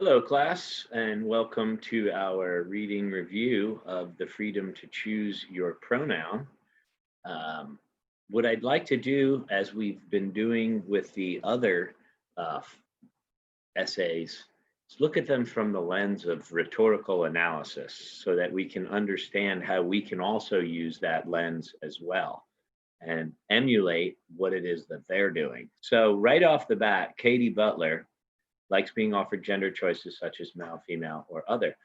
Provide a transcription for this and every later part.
Hello, class, and welcome to our reading review of The Freedom to Choose Your Pronoun. Um, what I'd like to do, as we've been doing with the other uh, essays, is look at them from the lens of rhetorical analysis so that we can understand how we can also use that lens as well and emulate what it is that they're doing. So, right off the bat, Katie Butler likes being offered gender choices such as male, female, or other.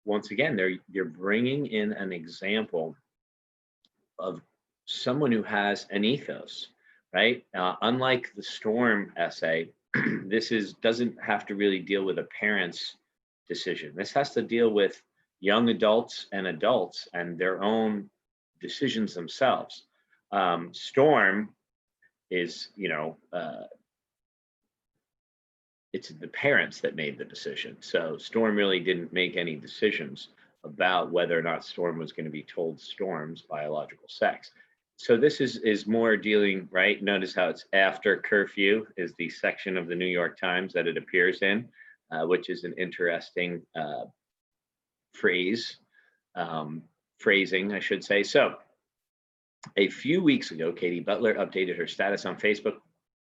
Once again, you're bringing in an example of someone who has an ethos, right? Unlike the Storm essay, this is doesn't have to really deal with a parent's decision. This has to deal with young adults and their own decisions themselves. Storm is, it's the parents that made the decision. So Storm really didn't make any decisions about whether or not Storm was going to be told Storm's biological sex. So this is more dealing, right? Notice how it's after curfew is the section of the New York Times that it appears in, which is an interesting phrase, um, phrasing, I should say. So a few weeks ago, Katie Butler updated her status on Facebook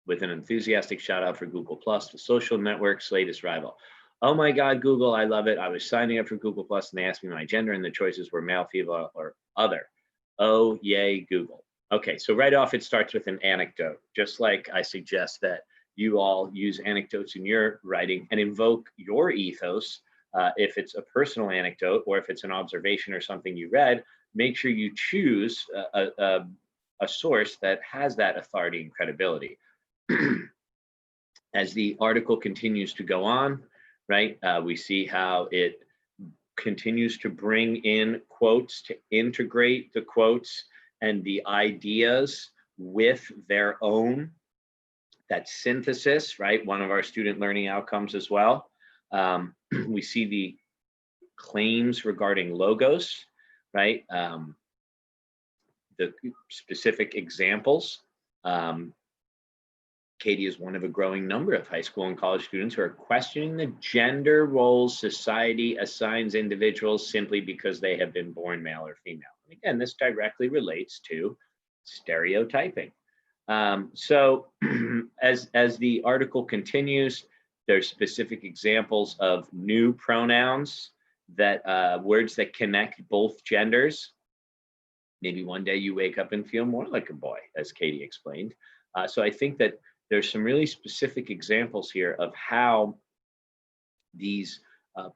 with an enthusiastic shout out for Google Plus, the social network's latest rival. Oh my God, Google, I love it. I was signing up for Google Plus and they asked me my gender and the choices were male, female, or other. Oh, yay, Google. Okay, so right off, it starts with an anecdote, just like I suggest that you all use anecdotes in your writing and invoke your ethos. If it's a personal anecdote or if it's an observation or something you read, make sure you choose a source that has that authority and credibility. As the article continues to go on, right, we see how it continues to bring in quotes to integrate the quotes and the ideas with their own, that synthesis, right? One of our student learning outcomes as well. We see the claims regarding logos, right? The specific examples. Katie is one of a growing number of high school and college students who are questioning the gender roles society assigns individuals simply because they have been born male or female. And again, this directly relates to stereotyping. So as the article continues, there's specific examples of new pronouns that words that connect both genders. Maybe one day you wake up and feel more like a boy, as Katie explained. So I think that there's some really specific examples here of how these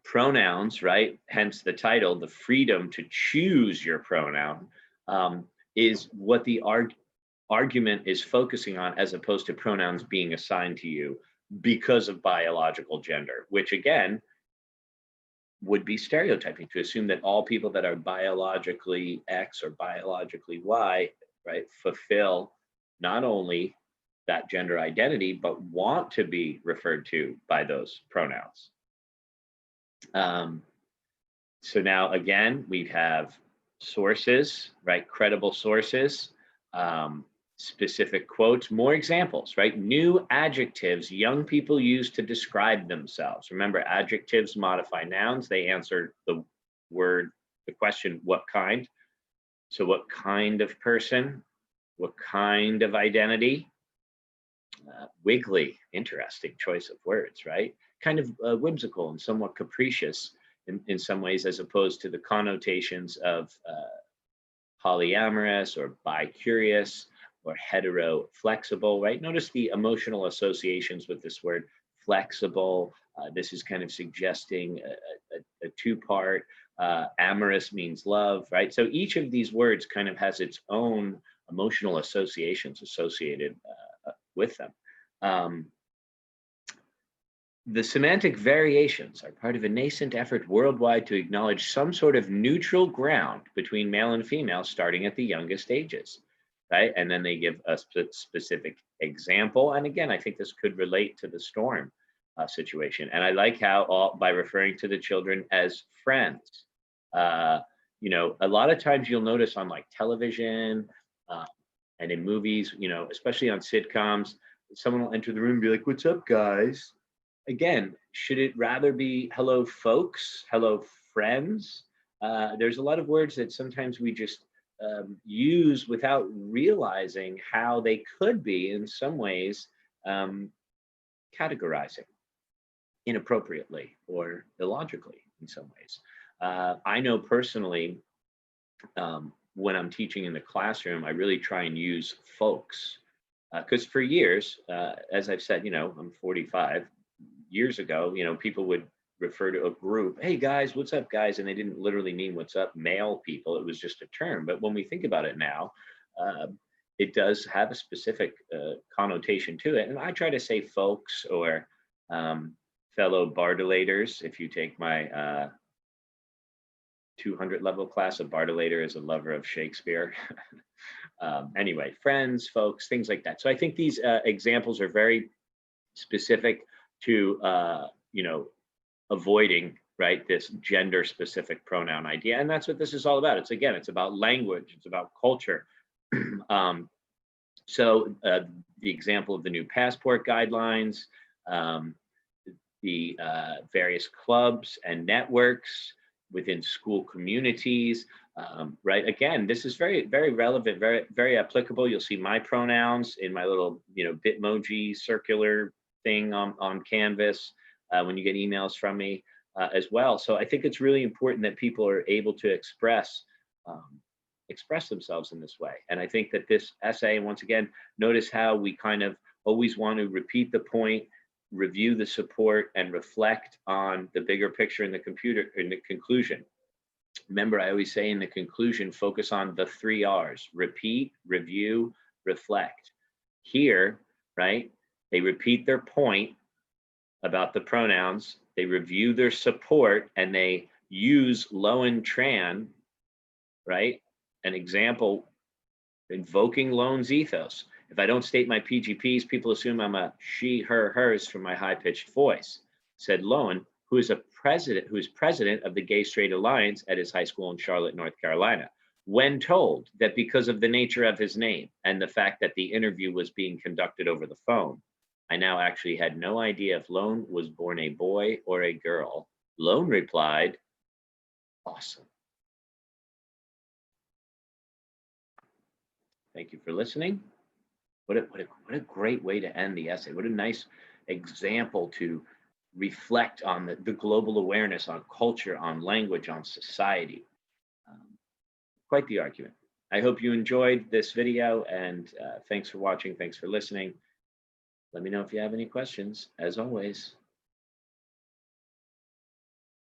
pronouns, right? Hence the title, the freedom to choose your pronoun, is what the argument is focusing on, as opposed to pronouns being assigned to you because of biological gender, which again would be stereotyping to assume that all people that are biologically X or biologically Y, right, fulfill not only that gender identity, but want to be referred to by those pronouns. So now again, we have sources, right? Credible sources, specific quotes, more examples, right? New adjectives young people use to describe themselves. Remember, adjectives modify nouns. They answer the question, what kind? So what kind of person? What kind of identity? Wiggly, interesting choice of words, right? Kind of whimsical and somewhat capricious in some ways, as opposed to the connotations of polyamorous or bi-curious or hetero flexible, right? Notice the emotional associations with this word flexible. This is kind of suggesting a two-part. Amorous means love, right? So each of these words kind of has its own emotional associations associated with them. The semantic variations are part of a nascent effort worldwide to acknowledge some sort of neutral ground between male and female starting at the youngest ages, right? And then they give a specific example. And again, I think this could relate to the storm situation. And I like how by referring to the children as friends, a lot of times you'll notice on like television and in movies, especially on sitcoms, someone will enter the room and be like, "What's up, guys?" Again, should it rather be hello folks, hello friends? There's a lot of words that sometimes we just use without realizing how they could be in some ways um, categorizing inappropriately or illogically in some ways. I know personally, when I'm teaching in the classroom, I really try and use folks because for years, as I've said, I'm 45. Years ago, people would refer to a group, hey guys, what's up, guys? And they didn't literally mean what's up, male people. It was just a term. But when we think about it now, uh, it does have a specific connotation to it. And I try to say folks or fellow Bartolaters. If you take my 200 level class, a Bartolator is a lover of Shakespeare. Anyway, friends, folks, things like that. So I think these examples are very specific to avoiding this gender specific pronoun idea, and that's what this is all about. It's about language, it's about culture. um, so the example of the new passport guidelines, um, the various clubs and networks within school communities, right? Again, this is very, very relevant, very, very applicable. You'll see my pronouns in my little, Bitmoji circular thing on Canvas when you get emails from me as well. So I think it's really important that people are able to express themselves in this way. And I think that this essay, once again, notice how we kind of always want to repeat the point, review the support, and reflect on the bigger picture in the conclusion. Remember, I always say in the conclusion, focus on the 3 R's: repeat, review, reflect. Here, right, they repeat their point about the pronouns, they review their support, and they use Lowen Tran, right? An example, invoking Lowen's ethos. If I don't state my PGPs, people assume I'm a she, her, hers from my high-pitched voice, said Lowen, who is president of the Gay Straight Alliance at his high school in Charlotte, North Carolina, when told that because of the nature of his name and the fact that the interview was being conducted over the phone, I now actually had no idea if Lowen was born a boy or a girl. Lowen replied, awesome. Thank you for listening. What a great way to end the essay. What a nice example to reflect on the global awareness, on culture, on language, on society. Quite the argument. I hope you enjoyed this video, and thanks for watching. Thanks for listening. Let me know if you have any questions, as always.